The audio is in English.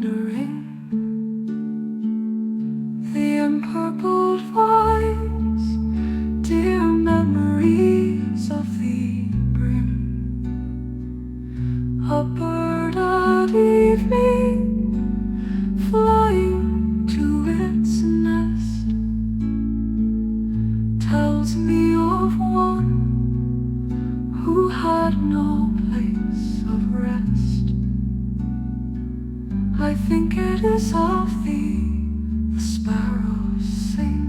wandering, the empurpled vines, dear memories of the brim. A bird at evening, flying to its nest, tells me of one who had no place of rest. I think it is of thee the sparrows sing.